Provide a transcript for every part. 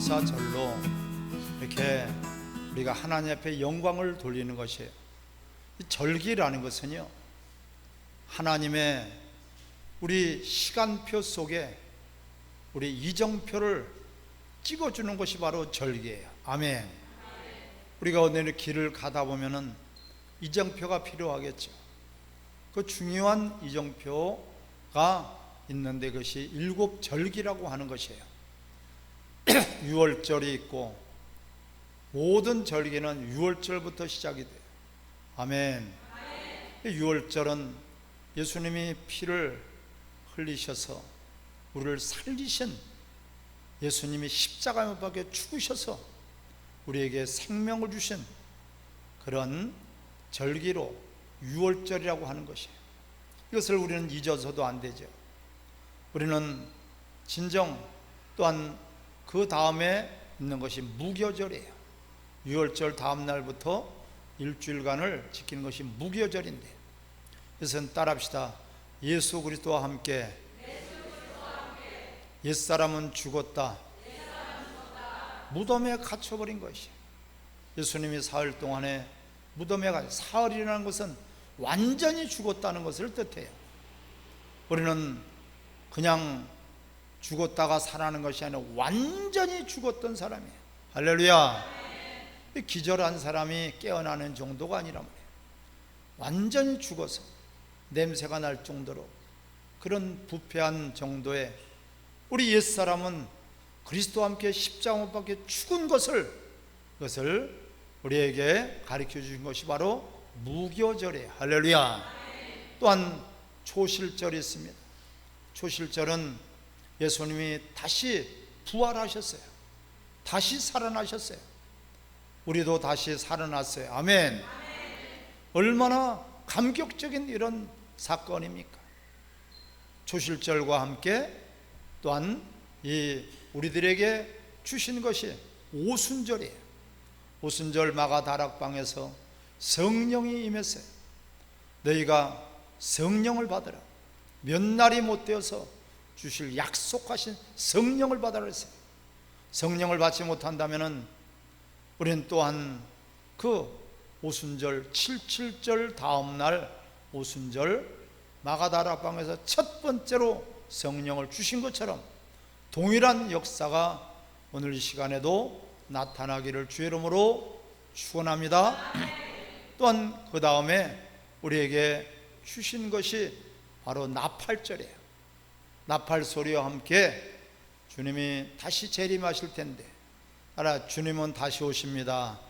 감사절로 이렇게 우리가 하나님 앞에 영광을 돌리는 것이에요. 이 절기라는 것은요, 하나님의 우리 시간표 속에 우리 이정표를 찍어주는 것이 바로 절기예요. 아멘. 우리가 오늘 길을 가다 보면은 이정표가 필요하겠죠. 그 중요한 이정표가 있는데 그것이 일곱 절기라고 하는 것이에요. 유월절이 있고 모든 절기는 유월절부터 시작이 돼요. 아멘. 유월절은 예수님이 피를 흘리셔서 우리를 살리신 예수님이 십자가에 못 박혀 죽으셔서 우리에게 생명을 주신 그런 절기로 유월절이라고 하는 것이에요. 이것을 우리는 잊어서도 안 되죠. 우리는 진정 또한 그 다음에 있는 것이 무교절이에요. 유월절 다음 날부터 일주일간을 지키는 것이 무교절인데, 그래서 따라합시다. 예수 그리스도와 함께 옛사람은 죽었다. 무덤에 갇혀버린 것이에요. 예수님이 사흘 동안에 무덤에 갇혀, 사흘이라는 것은 완전히 죽었다는 것을 뜻해요. 우리는 그냥 죽었다가 살아나는 것이 아니라 완전히 죽었던 사람이에요. 할렐루야. 기절한 사람이 깨어나는 정도가 아니란 말이에요. 완전히 죽어서 냄새가 날 정도로 그런 부패한 정도의 우리 옛사람은 그리스도와 함께 십자가 못 박혀 죽은 그것을 우리에게 가르쳐 주신 것이 바로 무교절이에요. 할렐루야. 또한 초실절이 있습니다. 초실절은 예수님이 다시 부활하셨어요. 다시 살아나셨어요. 우리도 다시 살아났어요. 아멘. 얼마나 감격적인 이런 사건입니까? 초실절과 함께 또한 이 우리들에게 주신 것이 오순절이에요. 오순절 마가다락방에서 성령이 임했어요. 너희가 성령을 받으라. 몇 날이 못 되어서 주실 약속하신 성령을 받으라 했어요. 성령을 받지 못한다면은 우리는 또한 그 오순절 77절 다음 날 오순절 마가다락방에서 첫 번째로 성령을 주신 것처럼 동일한 역사가 오늘 이 시간에도 나타나기를 주의 이름으로 축원합니다. 또한 그 다음에 우리에게 주신 것이 바로 나팔절이에요. 나팔 소리와 함께 주님이 다시 재림하실 텐데, 알아, 주님은 다시 오십니다.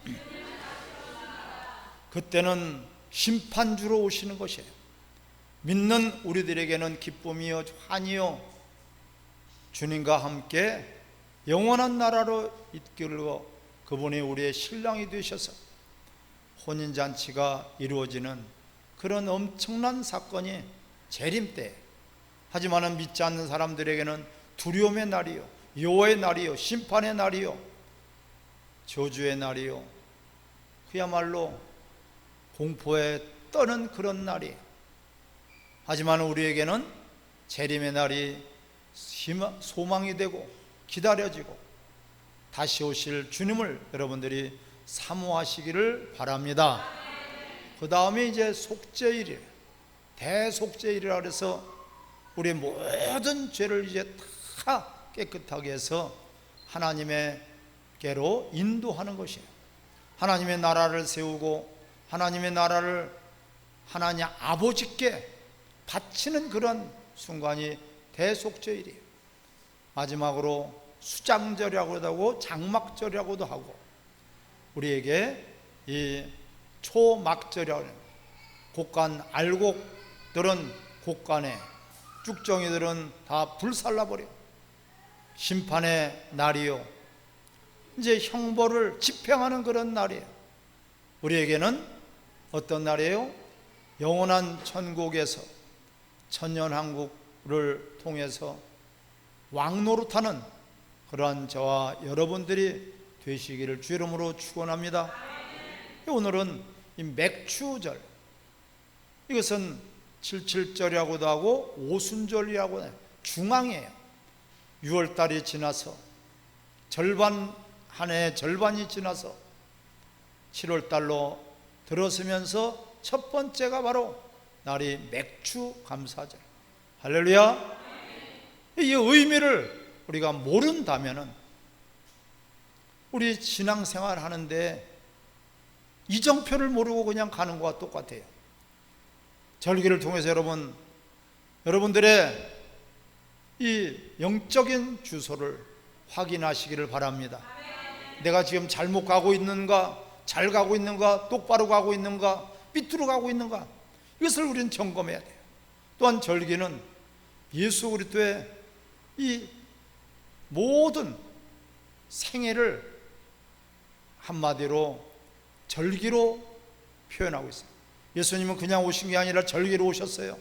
그때는 심판주로 오시는 것이에요. 믿는 우리들에게는 기쁨이요 환희요, 주님과 함께 영원한 나라로 이끌고 그분이 우리의 신랑이 되셔서 혼인잔치가 이루어지는 그런 엄청난 사건이 재림 때, 하지만 믿지 않는 사람들에게는 두려움의 날이요, 여호와의 날이요, 심판의 날이요, 저주의 날이요, 그야말로 공포에 떠는 그런 날이에요. 하지만 우리에게는 재림의 날이 소망이 되고 기다려지고 다시 오실 주님을 여러분들이 사모하시기를 바랍니다. 그 다음에 이제 속죄일이에요. 대속죄일이라 해서 우리의 모든 죄를 이제 다 깨끗하게 해서 하나님께로 인도하는 것이에요. 하나님의 나라를 세우고 하나님의 나라를 하나님 아버지께 바치는 그런 순간이 대속죄일이에요. 마지막으로 수장절이라고도 하고 장막절이라고도 하고, 우리에게 이 초막절이라고 해요. 곡간 알곡들은 곡간에, 쭉정이들은 다 불살라버려. 심판의 날이요, 이제 형벌을 집행하는 그런 날이에요. 우리에게는 어떤 날이에요? 영원한 천국에서 천년왕국을 통해서 왕노릇하는 그러한 저와 여러분들이 되시기를 주의 이름으로 축원합니다. 오늘은 이 맥추절, 이것은 77절이라고도 하고 오순절이라고 해요. 중앙이에요. 6월달이 지나서 한 해 절반이 지나서 7월 달로 들어서면서 첫 번째가 바로 날이 맥주 감사절. 할렐루야. 이 의미를 우리가 모른다면은 우리 신앙생활 하는데 이정표를 모르고 그냥 가는 것과 똑같아요. 절기를 통해서 여러분들의 이 영적인 주소를 확인하시기를 바랍니다. 내가 지금 잘못 가고 있는가, 잘 가고 있는가, 똑바로 가고 있는가, 삐뚤어 가고 있는가, 이것을 우리는 점검해야 돼요. 또한 절기는 예수 그리스도의 이 모든 생애를 한마디로 절기로 표현하고 있어요. 예수님은 그냥 오신 게 아니라 절기로 오셨어요.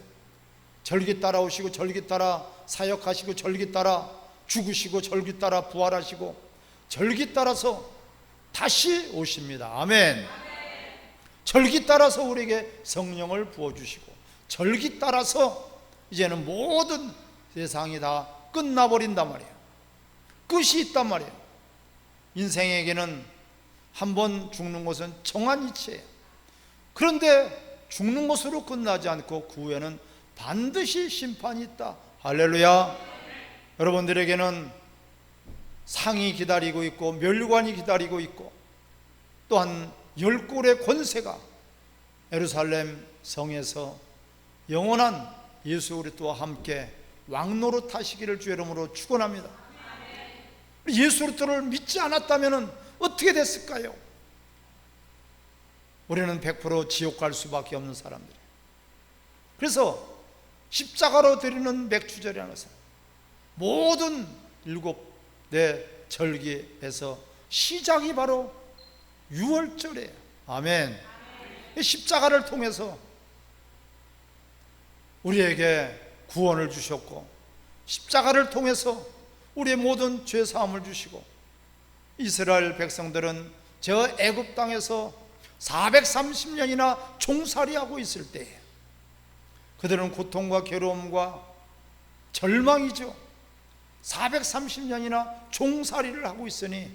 절기 따라 오시고, 절기 따라 사역하시고, 절기 따라 죽으시고, 절기 따라 부활하시고, 절기 따라서 다시 오십니다. 아멘. 절기 따라서 우리에게 성령을 부어주시고, 절기 따라서 이제는 모든 세상이 다 끝나버린단 말이에요. 끝이 있단 말이에요. 인생에게는 한 번 죽는 것은 정한 이치예요. 그런데 죽는 것으로 끝나지 않고 그 후에는 반드시 심판이 있다. 할렐루야. 여러분들에게는 상이 기다리고 있고, 멸관이 기다리고 있고, 또한 10골의 권세가 예루살렘 성에서 영원한 예수 그리스도와 함께 왕노로 타시기를 주의 이름으로 축원합니다. 예수 그리스도를 믿지 않았다면 어떻게 됐을까요? 우리는 100% 지옥 갈 수밖에 없는 사람들이에요. 그래서 십자가로 드리는 맥주절이라는 것은 모든 7대 절기에서 시작이 바로 유월절이에요. 아멘. 십자가를 통해서 우리에게 구원을 주셨고, 십자가를 통해서 우리의 모든 죄 사함을 주시고, 이스라엘 백성들은 저 애굽 땅에서 430년이나 종살이하고 있을 때에 그들은 고통과 괴로움과 절망이죠. 430년이나 종살이를 하고 있으니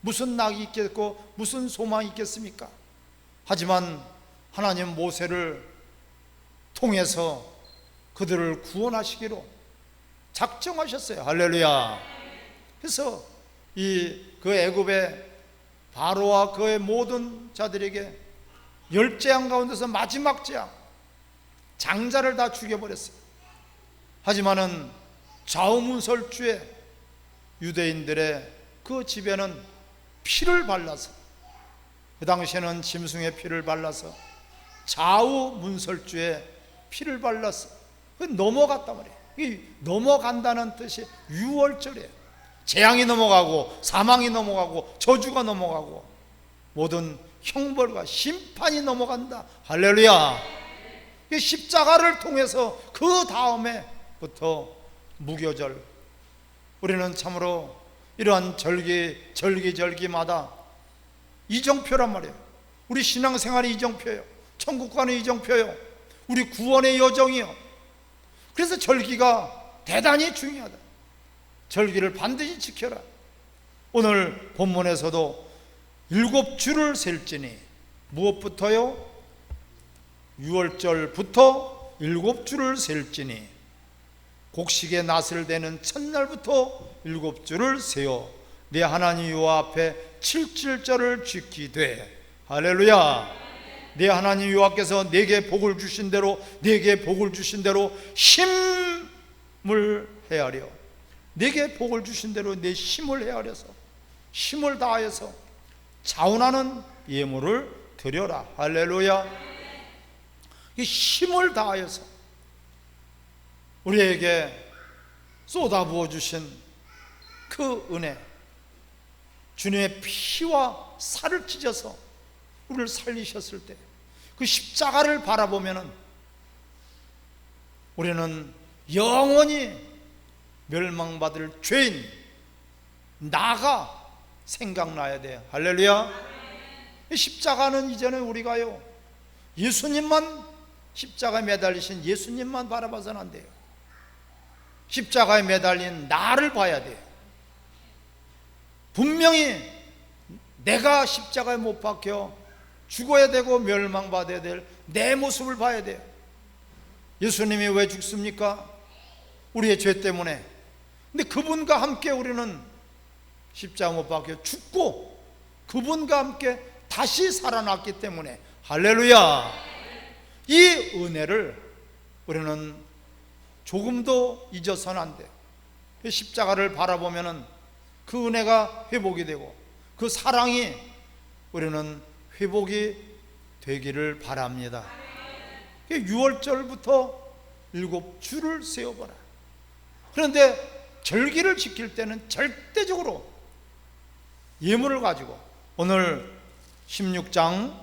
무슨 낙이 있겠고 무슨 소망이 있겠습니까? 하지만 하나님 모세를 통해서 그들을 구원하시기로 작정하셨어요. 할렐루야. 그래서 그 애굽의 바로와 그의 모든 자들에게 10재앙 가운데서 마지막 재앙, 장자를 다 죽여버렸어요. 하지만은 좌우문설주에 유대인들의 그 집에는 피를 발라서, 그 당시에는 짐승의 피를 발라서 좌우문설주에 피를 발라서 넘어갔단 말이에요. 이 넘어간다는 뜻이 유월절이에요. 재앙이 넘어가고, 사망이 넘어가고, 저주가 넘어가고, 모든 형벌과 심판이 넘어간다. 할렐루야. 이 십자가를 통해서 그 다음에부터 무교절, 우리는 참으로 이러한 절기마다 이정표란 말이에요. 우리 신앙생활이 이정표예요. 천국 가는 이정표예요. 우리 구원의 여정이요. 그래서 절기가 대단히 중요하다. 절기를 반드시 지켜라. 오늘 본문에서도 7주를 셀지니, 무엇부터요? 6월절부터 7주를 셀지니 곡식의 낫을 대는 첫날부터 7주를 세어 내 하나님 여호와 앞에 7절을 지키되. 할렐루야. 내 하나님 여호와께서 내게 복을 주신 대로, 내게 복을 주신 대로 힘을 헤아려, 내게 복을 주신 대로 내 힘을 헤아려서, 힘을 다하여서 자원하는 예물을 드려라. 할렐루야. 이 힘을 다하여서 우리에게 쏟아부어 주신 그 은혜, 주님의 피와 살을 찢어서 우리를 살리셨을 때 그 십자가를 바라보면은 우리는 영원히 멸망받을 죄인 나가 생각나야 돼요. 할렐루야. 십자가는 이제는 우리가요, 예수님만, 십자가에 매달리신 예수님만 바라봐서는 안 돼요. 십자가에 매달린 나를 봐야 돼요. 분명히 내가 십자가에 못 박혀 죽어야 되고 멸망받아야 될 내 모습을 봐야 돼요. 예수님이 왜 죽습니까? 우리의 죄 때문에. 근데 그분과 함께 우리는 십자가 못 박혀 죽고 그분과 함께 다시 살아났기 때문에, 할렐루야, 이 은혜를 우리는 조금도 잊어서는 안 돼요. 십자가를 바라보면 그 은혜가 회복이 되고 그 사랑이 우리는 회복이 되기를 바랍니다. 6월절부터 7주를 세어보라. 그런데 절기를 지킬 때는 절대적으로 예물을 가지고, 오늘 16장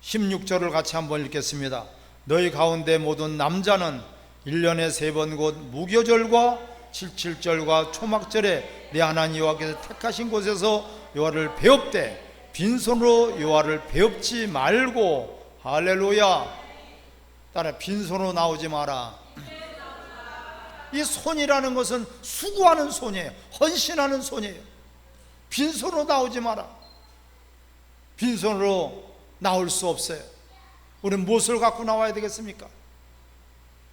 16절을 같이 한번 읽겠습니다. 너희 가운데 모든 남자는 1년에 3번 곧 무교절과 칠칠절과 초막절에 내 하나님 여호와께서 택하신 곳에서 여호와를 배웁되 빈손으로 여호와를 배웁지 말고, 할렐루야, 따라 빈손으로 나오지 마라. 이 손이라는 것은 수고하는 손이에요. 헌신하는 손이에요. 빈손으로 나오지 마라. 빈손으로 나올 수 없어요. 우리는 무엇을 갖고 나와야 되겠습니까?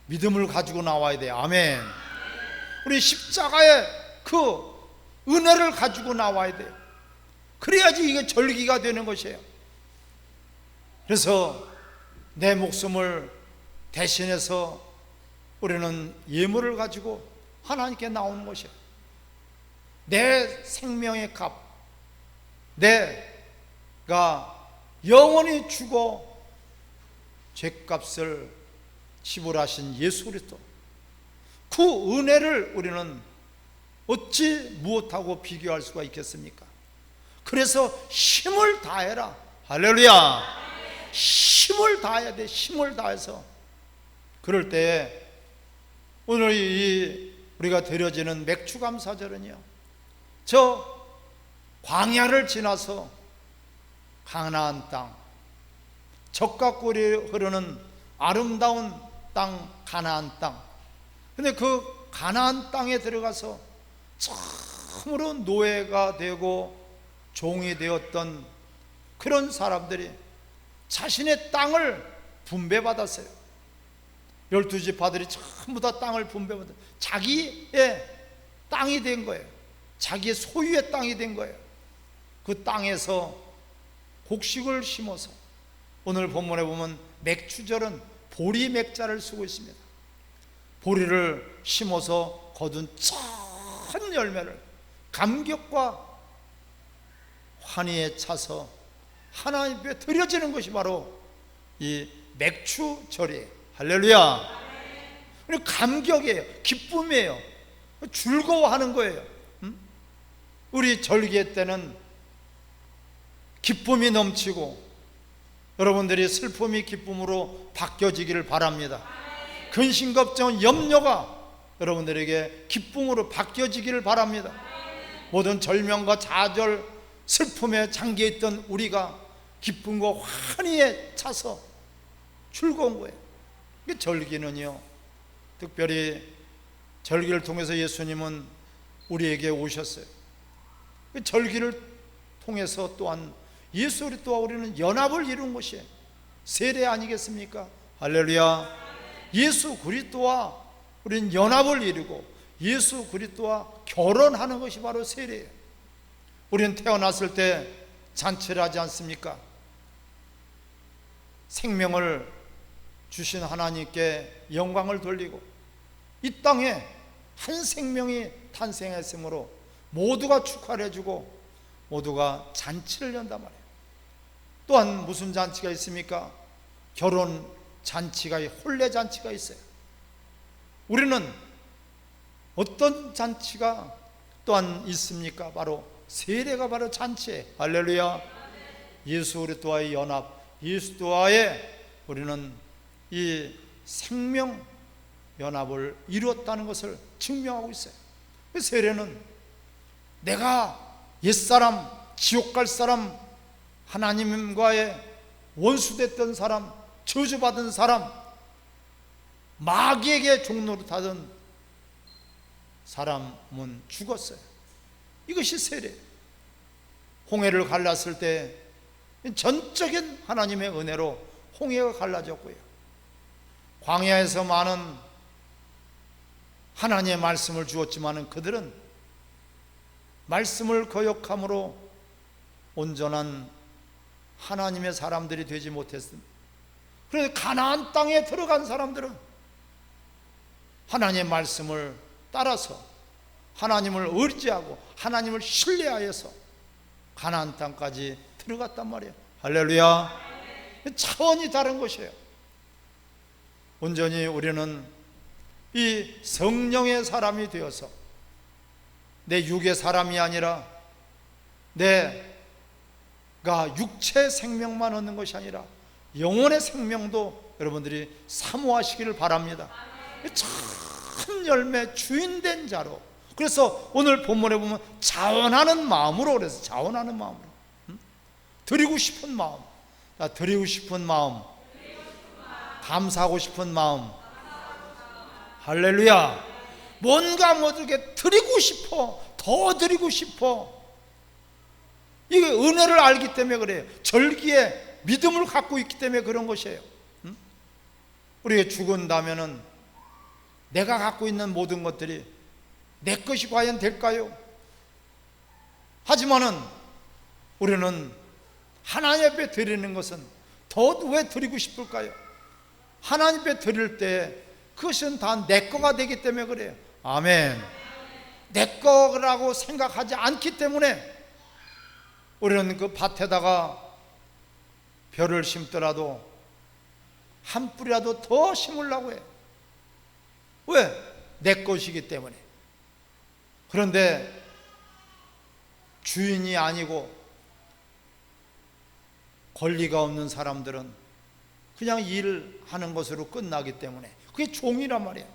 믿음을 가지고 나와야 돼요. 아멘. 우리 십자가의 그 은혜를 가지고 나와야 돼요. 그래야지 이게 절기가 되는 것이에요. 그래서 내 목숨을 대신해서 우리는 예물을 가지고 하나님께 나오는 것이에요. 내 생명의 값, 내가 영원히 죽어 죄값을 지불하신 예수 그리스도, 그 은혜를 우리는 어찌 무엇하고 비교할 수가 있겠습니까? 그래서 힘을 다해라. 할렐루야. 힘을 다해야 돼. 힘을 다해서. 그럴 때에 오늘 우리가 드려지는 맥추감사절은요, 저 광야를 지나서 가나안 땅, 젖과 꿀이 흐르는 아름다운 땅, 가나안 땅. 근데 그 가나안 땅에 들어가서 처음으로 노예가 되고 종이 되었던 그런 사람들이 자신의 땅을 분배받았어요. 12지파들이 전부 다 땅을 분배받았어요. 자기의 땅이 된 거예요. 자기의 소유의 땅이 된 거예요. 그 땅에서 곡식을 심어서, 오늘 본문에 보면 맥추절은 보리 맥자를 쓰고 있습니다. 보리를 심어서 거둔 첫 열매를 감격과 환희에 차서 하나님 앞에 드려지는 것이 바로 이 맥추절이에요. 할렐루야. 감격이에요. 기쁨이에요. 즐거워하는 거예요. 우리 절기의 때는 기쁨이 넘치고 여러분들이 슬픔이 기쁨으로 바뀌어지기를 바랍니다. 근심, 걱정, 염려가 여러분들에게 기쁨으로 바뀌어지기를 바랍니다. 모든 절명과 좌절, 슬픔에 잠겨있던 우리가 기쁨과 환희에 차서 즐거운 거예요. 절기는요, 특별히 절기를 통해서 예수님은 우리에게 오셨어요. 절기를 통해서 또한 예수 그리스도와 우리는 연합을 이룬 것이 세례 아니겠습니까? 할렐루야. 예수 그리스도와 우리는 연합을 이루고 예수 그리스도와 결혼하는 것이 바로 세례예요. 우리는 태어났을 때 잔치를 하지 않습니까? 생명을 주신 하나님께 영광을 돌리고 이 땅에 한 생명이 탄생했으므로 모두가 축하를 해주고 모두가 잔치를 연단 말이에요. 또한 무슨 잔치가 있습니까? 결혼 잔치가, 혼례 잔치가 있어요. 우리는 어떤 잔치가 또한 있습니까? 바로 세례가 바로 잔치예요. 할렐루야. 예수 그리스도와의 연합, 예수와의 우리는 이 생명 연합을 이루었다는 것을 증명하고 있어요. 세례는 내가 옛사람, 지옥 갈 사람, 하나님과의 원수됐던 사람, 저주받은 사람, 마귀에게 종노릇하던 사람은 죽었어요. 이것이 세례. 홍해를 갈랐을 때 전적인 하나님의 은혜로 홍해가 갈라졌고요, 광야에서 많은 하나님의 말씀을 주었지만 그들은 말씀을 거역함으로 온전한 하나님의 사람들이 되지 못했습니다. 그래서 가나안 땅에 들어간 사람들은 하나님의 말씀을 따라서 하나님을 의지하고 하나님을 신뢰하여서 가나안 땅까지 들어갔단 말이에요. 할렐루야. 차원이 다른 것이에요. 온전히 우리는 이 성령의 사람이 되어서 내 육의 사람이 아니라 내가 육체 생명만 얻는 것이 아니라 영혼의 생명도 여러분들이 사모하시기를 바랍니다. 참 열매 주인된 자로. 그래서 오늘 본문에 보면 자원하는 마음으로, 그래서 자원하는 마음으로, 드리고 싶은 마음, 드리고 싶은 마음, 감사하고 싶은 마음. 할렐루야. 뭔가 모두게 드리고 싶어, 더 드리고 싶어. 이게 은혜를 알기 때문에 그래요. 절기에 믿음을 갖고 있기 때문에 그런 것이에요. 우리가 죽은다면은 내가 갖고 있는 모든 것들이 내 것이 과연 될까요? 하지만은 우리는 하나님 앞에 드리는 것은 더 왜 드리고 싶을까요? 하나님 앞에 드릴 때 그것은 다 내 거가 되기 때문에 그래요. 아멘. 내 거라고 생각하지 않기 때문에 우리는 그 밭에다가 벼를 심더라도 한 뿌리라도 더 심으려고 해요. 왜? 내 것이기 때문에. 그런데 주인이 아니고 권리가 없는 사람들은 그냥 일하는 것으로 끝나기 때문에 그게 종이란 말이야.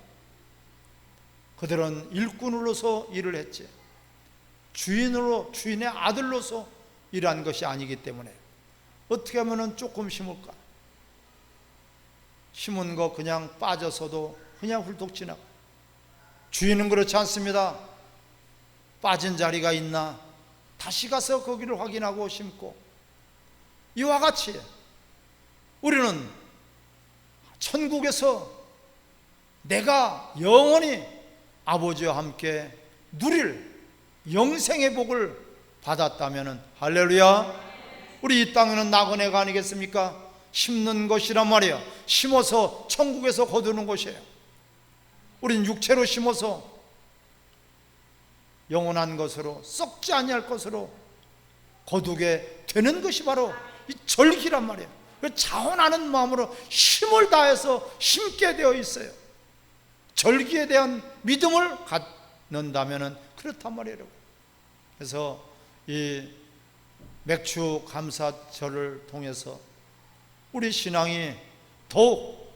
그들은 일꾼으로서 일을 했지 주인의 아들로서 일한 것이 아니기 때문에 어떻게 하면 조금 심을까? 심은 거 그냥 빠져서도 그냥 훌떡 지나가. 주인은 그렇지 않습니다. 빠진 자리가 있나 다시 가서 거기를 확인하고 심고, 이와 같이 우리는 천국에서 내가 영원히 아버지와 함께 누릴 영생의 복을 받았다면, 할렐루야, 우리 이 땅에는 나그네가 아니겠습니까? 심는 것이란 말이에요. 심어서 천국에서 거두는 것이에요. 우린 육체로 심어서 영원한 것으로, 썩지 아니할 것으로 거두게 되는 것이 바로 이 절기란 말이에요. 자원하는 마음으로 힘을 다해서 심게 되어 있어요. 절기에 대한 믿음을 갖는다면 그렇단 말이에요. 그래서 이 맥주 감사절을 통해서 우리 신앙이 더욱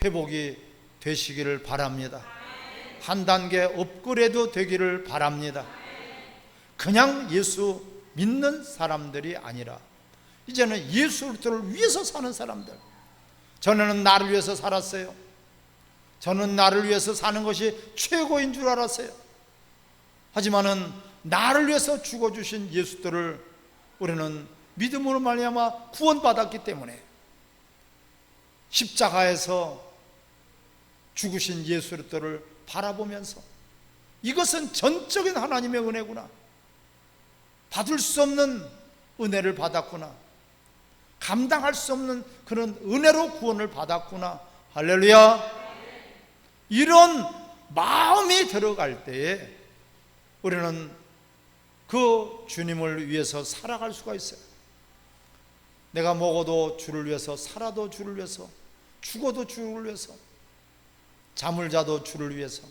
회복이 되시기를 바랍니다. 한 단계 업그레이드 되기를 바랍니다. 그냥 예수 믿는 사람들이 아니라 이제는 예수를 위해서 사는 사람들. 전에는 나를 위해서 살았어요. 저는 나를 위해서 사는 것이 최고인 줄 알았어요. 하지만은 나를 위해서 죽어주신 예수들을 우리는 믿음으로 말미암아 구원받았기 때문에 십자가에서 죽으신 예수들을 바라보면서 이것은 전적인 하나님의 은혜구나, 받을 수 없는 은혜를 받았구나, 감당할 수 없는 그런 은혜로 구원을 받았구나, 할렐루야. 이런 마음이 들어갈 때에 우리는 그 주님을 위해서 살아갈 수가 있어요. 내가 먹어도 주를 위해서, 살아도 주를 위해서, 죽어도 주를 위해서, 잠을 자도 주를 위해서,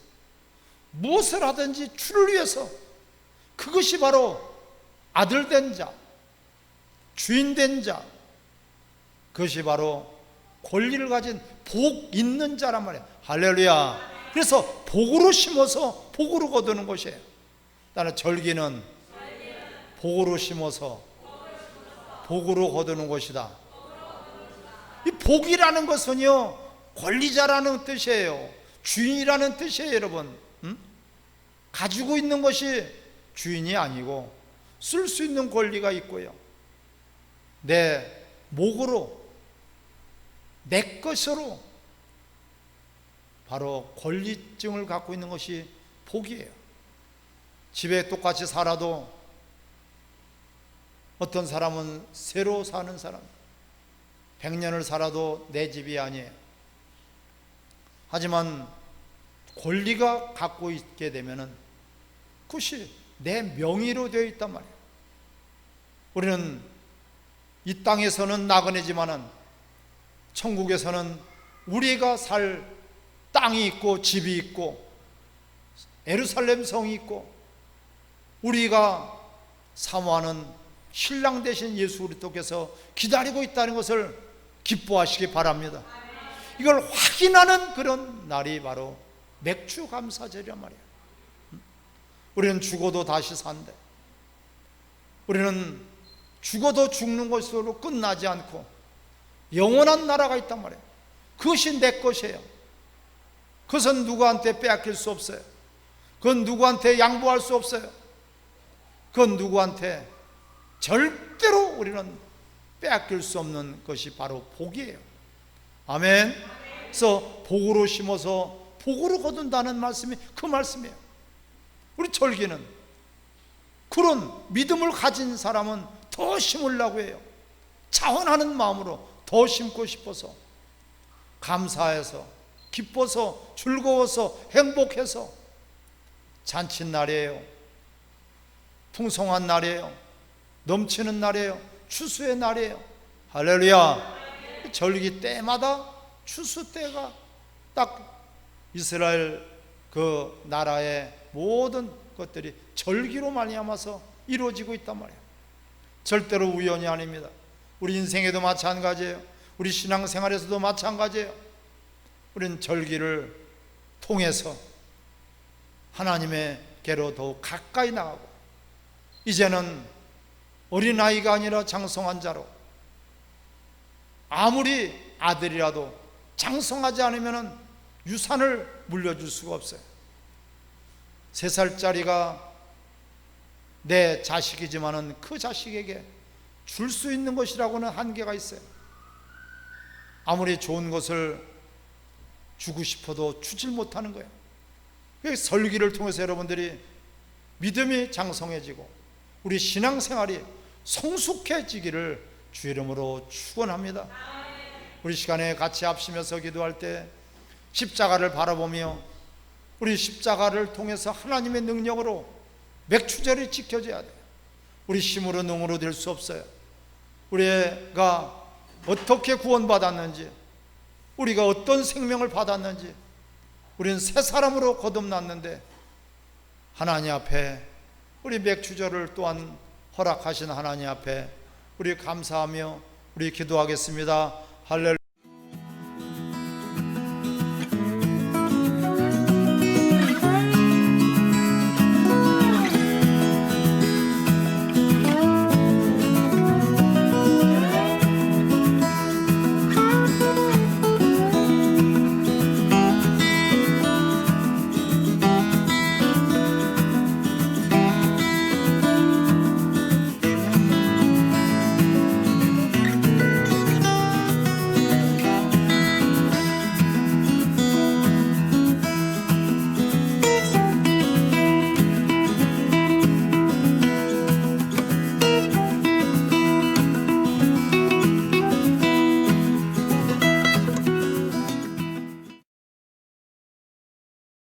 무엇을 하든지 주를 위해서. 그것이 바로 아들 된 자, 주인 된 자, 그것이 바로 권리를 가진 복 있는 자란 말이에요. 할렐루야. 그래서 복으로 심어서 복으로 거두는 것이에요. 나는 절기는 복으로 심어서 복으로 거두는 것이다. 이 복이라는 것은요, 권리자라는 뜻이에요. 주인이라는 뜻이에요, 여러분. 가지고 있는 것이 주인이 아니고 쓸 수 있는 권리가 있고요, 내 목으로, 내 것으로 바로 권리증을 갖고 있는 것이 복이에요. 집에 똑같이 살아도 어떤 사람은 새로 사는 사람, 100년을 살아도 내 집이 아니에요. 하지만 권리가 갖고 있게 되면은 그것이 내 명의로 되어 있단 말이에요. 우리는 이 땅에서는 나그네지만은 천국에서는 우리가 살 땅이 있고 집이 있고 예루살렘 성이 있고 우리가 사모하는 신랑 되신 예수 그리스도께서 기다리고 있다는 것을 기뻐하시기 바랍니다. 이걸 확인하는 그런 날이 바로 맥주 감사절이란 말이에요. 우리는 죽어도 다시 산대. 우리는 죽어도 죽는 것으로 끝나지 않고 영원한 나라가 있단 말이에요. 그것이 내 것이에요. 그것은 누구한테 빼앗길 수 없어요. 그건 누구한테 양보할 수 없어요. 그건 누구한테 절대로 우리는 빼앗길 수 없는 것이 바로 복이에요. 아멘. 그래서 복으로 심어서 복으로 거둔다는 말씀이 그 말씀이에요. 우리 절기는 그런 믿음을 가진 사람은 더 심으려고 해요. 자원하는 마음으로 더 심고 싶어서, 감사해서, 기뻐서, 즐거워서, 행복해서. 잔칫날이에요. 풍성한 날이에요. 넘치는 날이에요. 추수의 날이에요. 할렐루야. 절기 때마다 추수 때가 딱 이스라엘 그 나라의 모든 것들이 절기로 말미암아서 이루어지고 있단 말이에요. 절대로 우연이 아닙니다. 우리 인생에도 마찬가지예요. 우리 신앙생활에서도 마찬가지예요. 우리는 절기를 통해서 하나님의께로 더욱 가까이 나가고, 이제는 어린아이가 아니라 장성한 자로, 아무리 아들이라도 장성하지 않으면 유산을 물려줄 수가 없어요. 3살짜리가 내 자식이지만은 그 자식에게 줄 수 있는 것이라고는 한계가 있어요. 아무리 좋은 것을 주고 싶어도 주질 못하는 거예요. 설기를 통해서 여러분들이 믿음이 장성해지고 우리 신앙생활이 성숙해지기를 주 이름으로 축원합니다. 우리 시간에 같이 합심해서 기도할 때 십자가를 바라보며 우리 십자가를 통해서 하나님의 능력으로 맥주절이 지켜져야 돼요. 우리 힘으로 능으로 될 수 없어요. 우리가 어떻게 구원받았는지, 우리가 어떤 생명을 받았는지, 우리는 새 사람으로 거듭났는데 하나님 앞에 우리 맥주절을 또한 허락하신 하나님 앞에 우리 감사하며 우리 기도하겠습니다. 할렐루야.